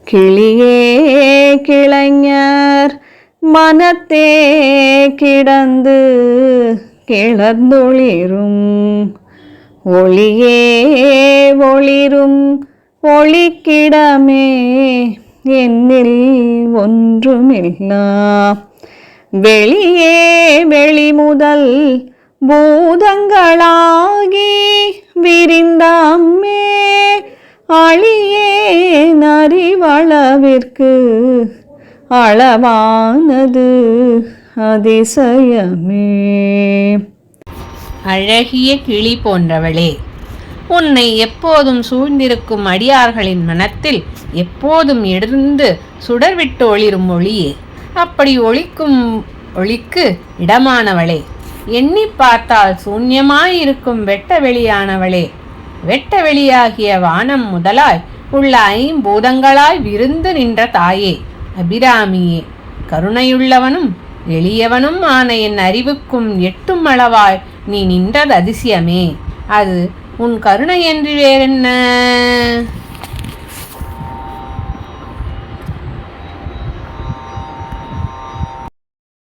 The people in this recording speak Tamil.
கிளியே கிளைஞர் மனத்தே கிடந்து கிளர்ந்தொளிரும் ஒளியே ஒளிரும் ஒளிக்கிடமே என்னில் ஒன்றுமில்லா வெளியே வெளிமுதல் பூதங்களாகி விரிந்தாமே அழியே நறிவளவிற்கு அளவானது அதிசயமே. அழகிய கிளி போன்றவளே, உன்னை எப்போதும் சூழ்ந்திருக்கும் அடியார்களின் மனத்தில் எப்போதும் எழுந்து சுடர்விட்டு ஒளிரும் ஒளியே, அப்படி ஒளிக்கும் ஒளிக்கு இடமானவளே, எண்ணி பார்த்தால் சூன்யமாயிருக்கும் வெட்ட வெளியானவளே, வெட்ட வெளியாகிய வானம் முதலாய் உள்ள ஐம்பூதங்களாய் விருந்து நின்ற தாயே, அபிராமியே, கருணையுள்ளவனும் எளியவனும் ஆன என் அறிவுக்கும் எட்டும் அளவாய் நீ நின்றது அதிசயமே. அது உன் கருணை என்று வேறென்ன?